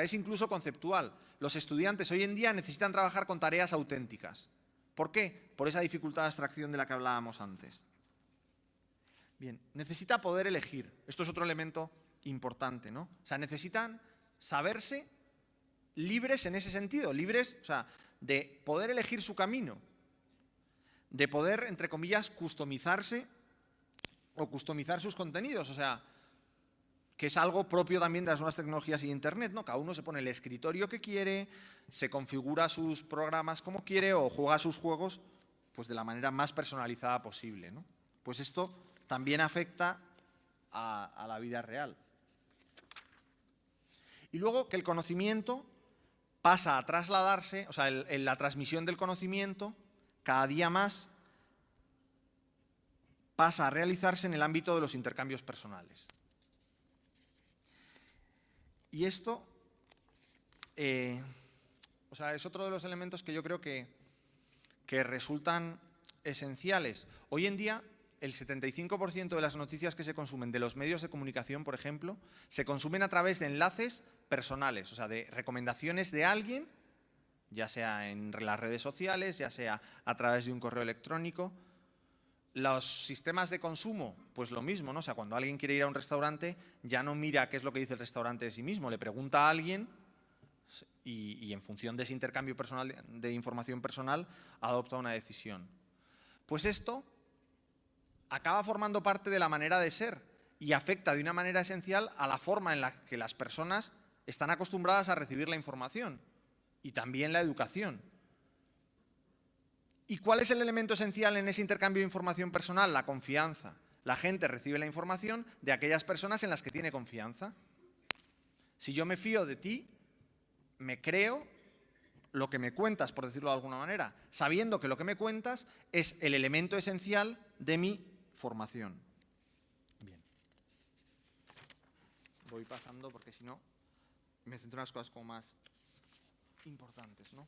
es incluso conceptual. Los estudiantes hoy en día necesitan trabajar con tareas auténticas. ¿Por qué? Por esa dificultad de abstracción de la que hablábamos antes. Bien, necesita poder elegir. Esto es otro elemento importante, ¿no? O sea, necesitan saberse libres en ese sentido, libres, de poder elegir su camino, de poder, entre comillas, customizarse o customizar sus contenidos, que es algo propio también de las nuevas tecnologías y Internet, ¿no? Cada uno se pone el escritorio que quiere, se configura sus programas como quiere o juega sus juegos pues de la manera más personalizada posible, ¿no? Pues esto también afecta a la vida real. Y luego que el conocimiento pasa a trasladarse, en la transmisión del conocimiento, cada día más pasa a realizarse en el ámbito de los intercambios personales. Y esto es otro de los elementos que yo creo que resultan esenciales. Hoy en día, el 75% de las noticias que se consumen de los medios de comunicación, por ejemplo, se consumen a través de enlaces personales, de recomendaciones de alguien, ya sea en las redes sociales, ya sea a través de un correo electrónico. Los sistemas de consumo, pues lo mismo, ¿no? Cuando alguien quiere ir a un restaurante, ya no mira qué es lo que dice el restaurante de sí mismo, le pregunta a alguien y en función de ese intercambio personal de información personal, adopta una decisión. Pues esto acaba formando parte de la manera de ser y afecta de una manera esencial a la forma en la que las personas están acostumbradas a recibir la información y también la educación. ¿Y cuál es el elemento esencial en ese intercambio de información personal? La confianza. La gente recibe la información de aquellas personas en las que tiene confianza. Si yo me fío de ti, me creo lo que me cuentas, por decirlo de alguna manera, sabiendo que lo que me cuentas es el elemento esencial de mi formación. Bien. Voy pasando porque si no me centro en las cosas como más importantes, ¿no?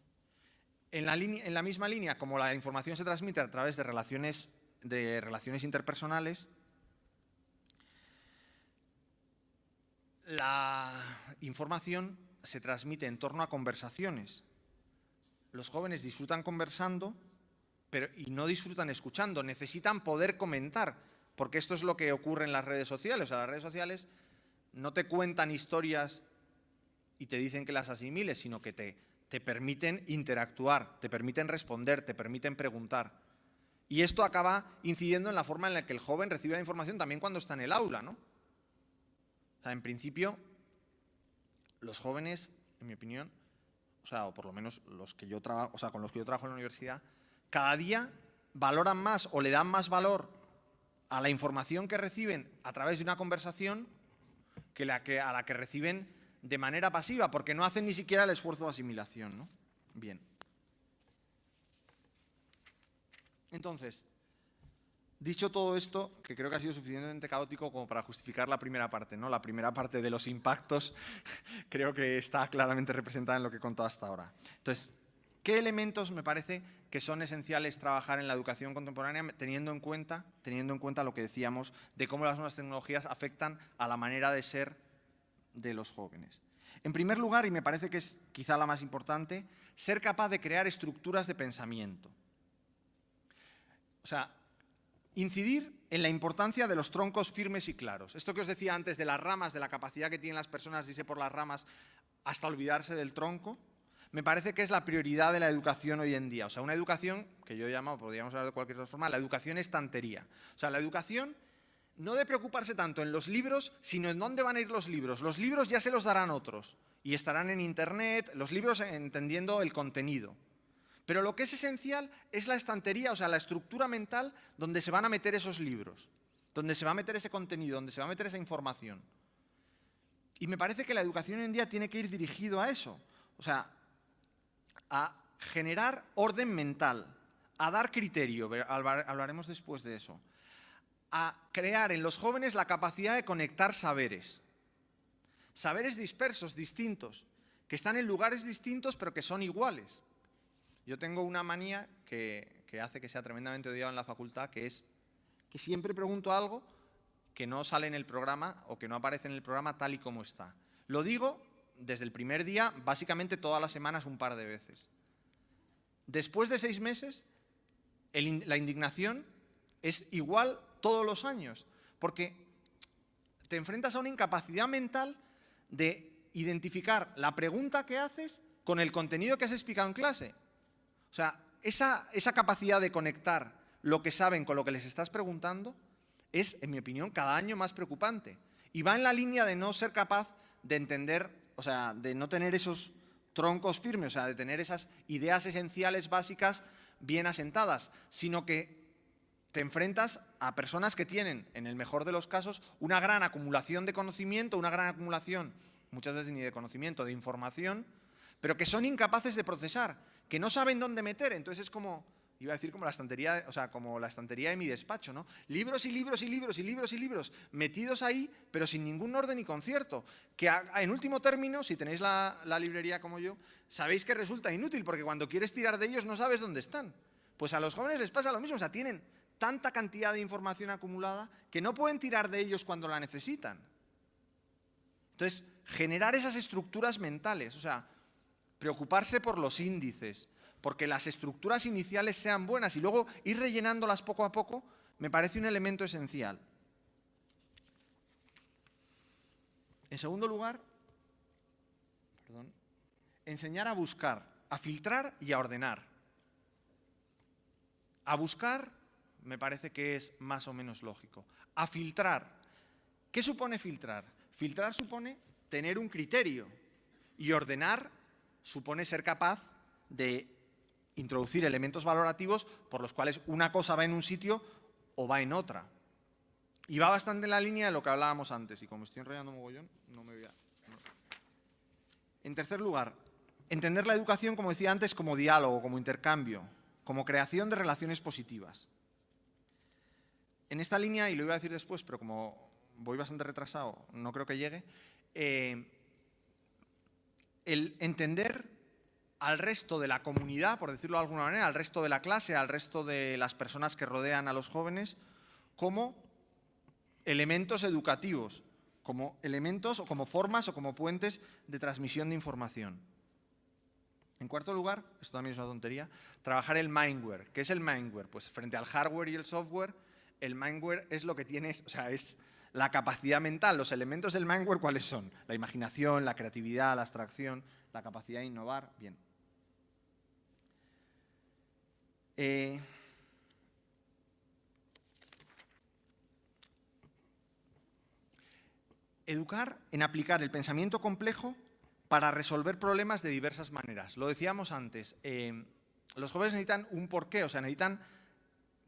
En la misma línea, como la información se transmite a través de relaciones interpersonales, la información se transmite en torno a conversaciones. Los jóvenes disfrutan conversando, y no disfrutan escuchando, necesitan poder comentar, porque esto es lo que ocurre en las redes sociales. Las redes sociales no te cuentan historias y te dicen que las asimiles, sino que te permiten interactuar, te permiten responder, te permiten preguntar. Y esto acaba incidiendo en la forma en la que el joven recibe la información también cuando está en el aula, ¿no? En principio, los jóvenes, en mi opinión, o por lo menos los que yo trabajo, con los que yo trabajo en la universidad, cada día valoran más o le dan más valor a la información que reciben a través de una conversación que a la que reciben de manera pasiva, porque no hacen ni siquiera el esfuerzo de asimilación, ¿no? Bien. Entonces, dicho todo esto, que creo que ha sido suficientemente caótico como para justificar la primera parte, ¿no? La primera parte de los impactos creo que está claramente representada en lo que he contado hasta ahora. Entonces, ¿qué elementos me parece que son esenciales trabajar en la educación contemporánea teniendo en cuenta lo que decíamos de cómo las nuevas tecnologías afectan a la manera de ser de los jóvenes? En primer lugar, y me parece que es quizá la más importante, ser capaz de crear estructuras de pensamiento. Incidir en la importancia de los troncos firmes y claros. Esto que os decía antes de las ramas, de la capacidad que tienen las personas de irse por las ramas hasta olvidarse del tronco, me parece que es la prioridad de la educación hoy en día. Una educación que yo llamo, podríamos hablar de cualquier otra forma, la educación estantería. La educación no de preocuparse tanto en los libros, sino en dónde van a ir los libros. Los libros ya se los darán otros y estarán en Internet, los libros entendiendo el contenido. Pero lo que es esencial es la estantería, o sea, la estructura mental donde se van a meter esos libros, donde se va a meter ese contenido, donde se va a meter esa información. Y me parece que la educación hoy en día tiene que ir dirigido a eso, o sea, a generar orden mental, a dar criterio, hablaremos después de eso, a crear en los jóvenes la capacidad de conectar saberes. Saberes dispersos, distintos, que están en lugares distintos pero que son iguales. Yo tengo una manía que hace que sea tremendamente odiado en la facultad, que es que siempre pregunto algo que no sale en el programa o que no aparece en el programa tal y como está. Lo digo desde el primer día, básicamente todas las semanas un par de veces. Después de 6 meses, la indignación es igual todos los años, porque te enfrentas a una incapacidad mental de identificar la pregunta que haces con el contenido que has explicado en clase. O sea, esa capacidad de conectar lo que saben con lo que les estás preguntando es, en mi opinión, cada año más preocupante. Y va en la línea de no ser capaz de entender, o sea, de no tener esos troncos firmes, o sea, de tener esas ideas esenciales básicas bien asentadas, sino que te enfrentas a personas que tienen, en el mejor de los casos, una gran acumulación de conocimiento, una gran acumulación, muchas veces ni de conocimiento, de información, pero que son incapaces de procesar, que no saben dónde meter. Entonces es como, iba a decir como la estantería, o sea, como la estantería de mi despacho, ¿no? Libros y libros y libros y libros y libros metidos ahí, pero sin ningún orden y concierto. Que en último término, si tenéis la librería como yo, sabéis que resulta inútil, porque cuando quieres tirar de ellos no sabes dónde están. Pues a los jóvenes les pasa lo mismo, o sea, tienen tanta cantidad de información acumulada que no pueden tirar de ellos cuando la necesitan. Entonces, generar esas estructuras mentales, o sea, preocuparse por los índices, porque las estructuras iniciales sean buenas y luego ir rellenándolas poco a poco, me parece un elemento esencial. En segundo lugar, enseñar a buscar, a filtrar y a ordenar. A buscar me parece que es más o menos lógico. A filtrar. ¿Qué supone filtrar? Filtrar supone tener un criterio y ordenar supone ser capaz de introducir elementos valorativos por los cuales una cosa va en un sitio o va en otra. Y va bastante en la línea de lo que hablábamos antes. Y como estoy enrollando mogollón, no me voy a... No. En tercer lugar, entender la educación, como decía antes, como diálogo, como intercambio, como creación de relaciones positivas. En esta línea, y lo iba a decir después, pero como voy bastante retrasado, no creo que llegue, el entender al resto de la comunidad, por decirlo de alguna manera, al resto de la clase, al resto de las personas que rodean a los jóvenes, como elementos educativos, como elementos o como formas o como puentes de transmisión de información. En cuarto lugar, esto también es una tontería, trabajar el mindware. ¿Qué es el mindware? Pues frente al hardware y el software, el mindware es lo que tienes, o sea, es la capacidad mental. Los elementos del mindware, ¿cuáles son? La imaginación, la creatividad, la abstracción, la capacidad de innovar. Bien. Educar en aplicar el pensamiento complejo para resolver problemas de diversas maneras. Lo decíamos antes, los jóvenes necesitan un porqué, o sea, necesitan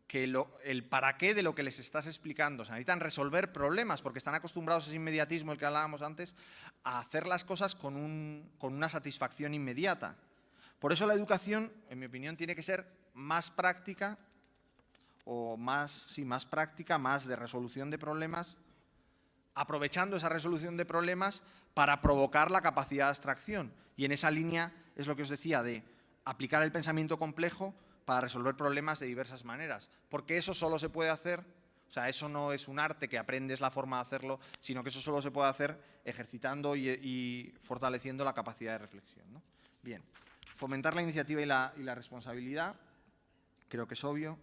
que el para qué de lo que les estás explicando, o sea, necesitan resolver problemas porque están acostumbrados a ese inmediatismo del que hablábamos antes, a hacer las cosas con una satisfacción inmediata. Por eso la educación, en mi opinión, tiene que ser más práctica, o más práctica, más de resolución de problemas, aprovechando esa resolución de problemas para provocar la capacidad de abstracción. Y en esa línea es lo que os decía, de aplicar el pensamiento complejo para resolver problemas de diversas maneras. Porque eso solo se puede hacer, o sea, eso no es un arte que aprendes la forma de hacerlo, sino que eso solo se puede hacer ejercitando y fortaleciendo la capacidad de reflexión, ¿no? Bien, fomentar la iniciativa y la responsabilidad, creo que es obvio.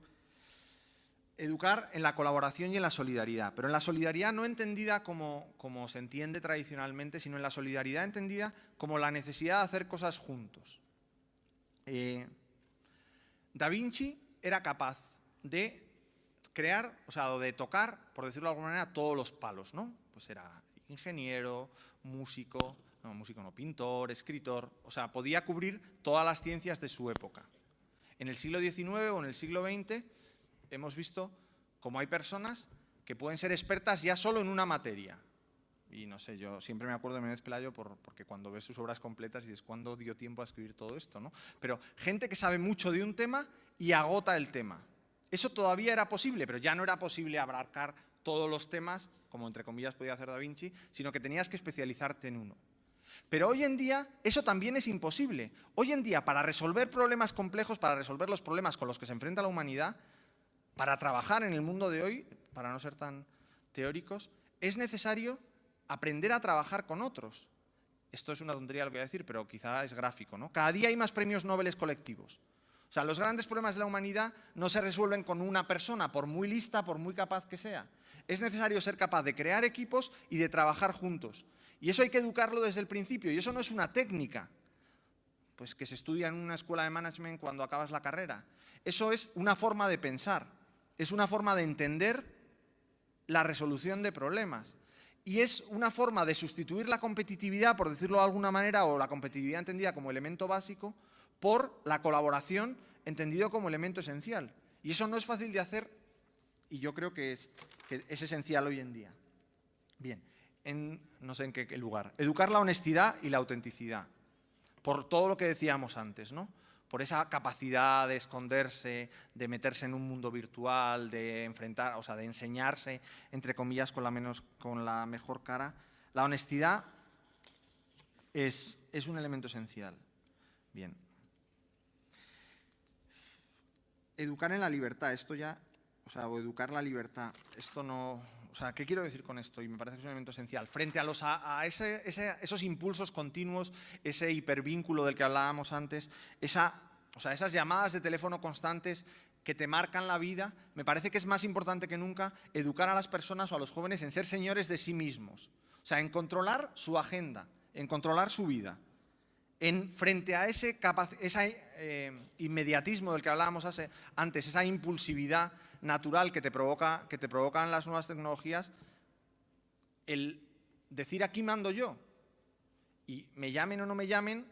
Educar en la colaboración y en la solidaridad, pero en la solidaridad no entendida como se entiende tradicionalmente, sino en la solidaridad entendida como la necesidad de hacer cosas juntos. Da Vinci era capaz de crear, o sea, o de tocar, por decirlo de alguna manera, todos los palos, ¿no? Pues era ingeniero, músico, no, pintor, escritor, o sea, podía cubrir todas las ciencias de su época. En el siglo XIX o en el siglo XX hemos visto cómo hay personas que pueden ser expertas ya solo en una materia. Y no sé, yo siempre me acuerdo de Menéndez Pelayo porque cuando ves sus obras completas dices, ¿cuándo dio tiempo a escribir todo esto, no? Pero gente que sabe mucho de un tema y agota el tema. Eso todavía era posible, pero ya no era posible abarcar todos los temas, como entre comillas podía hacer Da Vinci, sino que tenías que especializarte en uno. Pero hoy en día eso también es imposible. Hoy en día, para resolver problemas complejos, para resolver los problemas con los que se enfrenta la humanidad, para trabajar en el mundo de hoy, para no ser tan teóricos, es necesario aprender a trabajar con otros. Esto es una tontería lo que voy a decir, pero quizá es gráfico, ¿no? Cada día hay más premios Nobel colectivos. O sea, los grandes problemas de la humanidad no se resuelven con una persona, por muy lista, por muy capaz que sea. Es necesario ser capaz de crear equipos y de trabajar juntos. Y eso hay que educarlo desde el principio, y eso no es una técnica, pues que se estudia en una escuela de management cuando acabas la carrera. Eso es una forma de pensar, es una forma de entender la resolución de problemas. Y es una forma de sustituir la competitividad, por decirlo de alguna manera, o la competitividad entendida como elemento básico, por la colaboración entendido como elemento esencial. Y eso no es fácil de hacer y yo creo que es esencial hoy en día. Bien, no sé en qué lugar. Educar la honestidad y la autenticidad. Por todo lo que decíamos antes, ¿no? Por esa capacidad de esconderse, de meterse en un mundo virtual, de enfrentar, o sea, de enseñarse, entre comillas, con la mejor cara. La honestidad es un elemento esencial. Bien. Educar en la libertad, esto ya, o educar la libertad, esto no, ¿qué quiero decir con esto? Y me parece que es un elemento esencial. Frente a esos impulsos continuos, ese hipervínculo del que hablábamos antes, esas llamadas de teléfono constantes que te marcan la vida, me parece que es más importante que nunca educar a las personas o a los jóvenes en ser señores de sí mismos. O sea, en controlar su agenda, en controlar su vida. Frente a ese inmediatismo del que hablábamos antes, esa impulsividad natural que te provocan las nuevas tecnologías, el decir aquí mando yo y me llamen o no me llamen,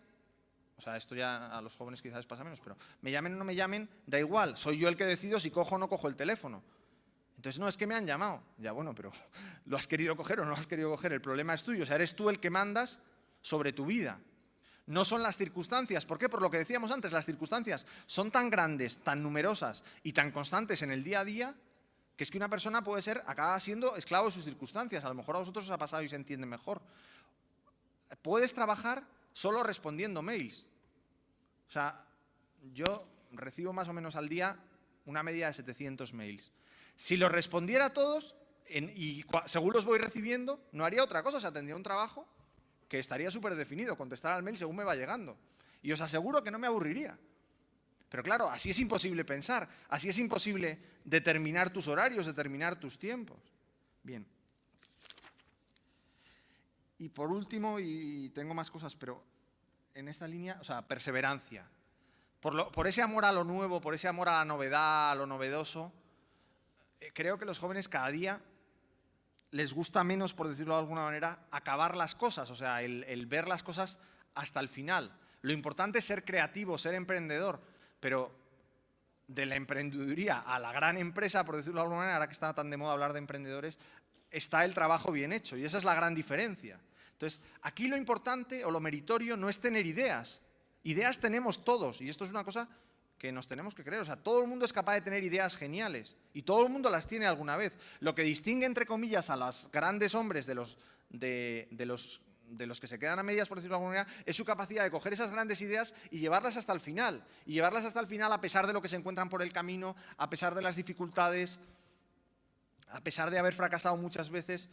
o sea, esto ya a los jóvenes quizás les pasa menos, pero me llamen o no me llamen, da igual, soy yo el que decido si cojo o no cojo el teléfono. Entonces, no, es que me han llamado. Ya, bueno, pero ¿lo has querido coger o no lo has querido coger? El problema es tuyo, o sea, eres tú el que mandas sobre tu vida. No son las circunstancias. ¿Por qué? Por lo que decíamos antes, las circunstancias son tan grandes, tan numerosas y tan constantes en el día a día que es que una persona acaba siendo esclavo de sus circunstancias. A lo mejor a vosotros os ha pasado y se entiende mejor. Puedes trabajar solo respondiendo mails. O sea, yo recibo más o menos al día una media de 700 mails. Si los respondiera a todos y según los voy recibiendo, no haría otra cosa, o sea, tendría un trabajo que estaría súper definido, contestar al mail según me va llegando. Y os aseguro que no me aburriría. Pero claro, así es imposible pensar, así es imposible determinar tus horarios, determinar tus tiempos. Bien. Y por último, y tengo más cosas, pero en esta línea, o sea, perseverancia. Por ese amor a lo nuevo, por ese amor a la novedad, a lo novedoso, creo que los jóvenes cada día les gusta menos, por decirlo de alguna manera, acabar las cosas, o sea, el ver las cosas hasta el final. Lo importante es ser creativo, ser emprendedor, pero de la emprendeduría a la gran empresa, por decirlo de alguna manera, ahora que está tan de moda hablar de emprendedores, está el trabajo bien hecho y esa es la gran diferencia. Entonces, aquí lo importante o lo meritorio no es tener ideas. Ideas tenemos todos y esto es una cosa que nos tenemos que creer. O sea, todo el mundo es capaz de tener ideas geniales y todo el mundo las tiene alguna vez. Lo que distingue, entre comillas, a los grandes hombres de los que se quedan a medias, por decirlo de alguna manera, es su capacidad de coger esas grandes ideas y llevarlas hasta el final. Y llevarlas hasta el final a pesar de lo que se encuentran por el camino, a pesar de las dificultades, a pesar de haber fracasado muchas veces.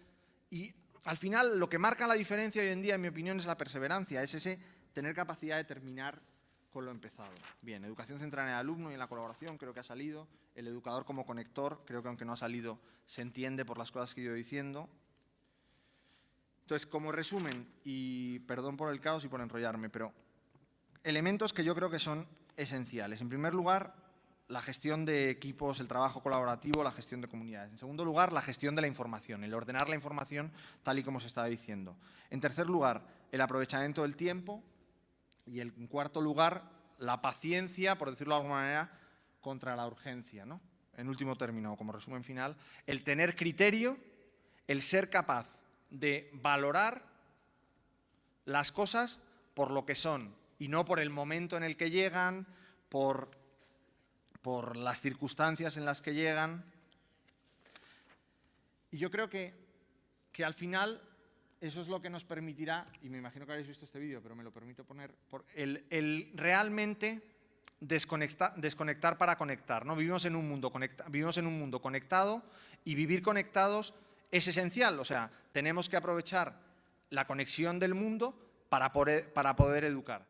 Y al final lo que marca la diferencia hoy en día, en mi opinión, es la perseverancia, es ese tener capacidad de terminar con lo empezado. Bien, educación centrada en el alumno y en la colaboración, creo que ha salido. El educador como conector, creo que aunque no ha salido, se entiende por las cosas que he ido diciendo. Entonces, como resumen, y perdón por el caos y por enrollarme, pero elementos que yo creo que son esenciales. En primer lugar, la gestión de equipos, el trabajo colaborativo, la gestión de comunidades. En segundo lugar, la gestión de la información, el ordenar la información tal y como se estaba diciendo. En tercer lugar, el aprovechamiento del tiempo. Y en cuarto lugar, la paciencia, por decirlo de alguna manera, contra la urgencia, ¿no? En último término, como resumen final, el tener criterio, el ser capaz de valorar las cosas por lo que son y no por el momento en el que llegan, por las circunstancias en las que llegan. Y yo creo que al final eso es lo que nos permitirá, y me imagino que habréis visto este vídeo, pero me lo permito poner, el realmente desconectar para conectar, ¿no? Vivimos en un mundo conectado y vivir conectados es esencial. O sea, tenemos que aprovechar la conexión del mundo para poder educar.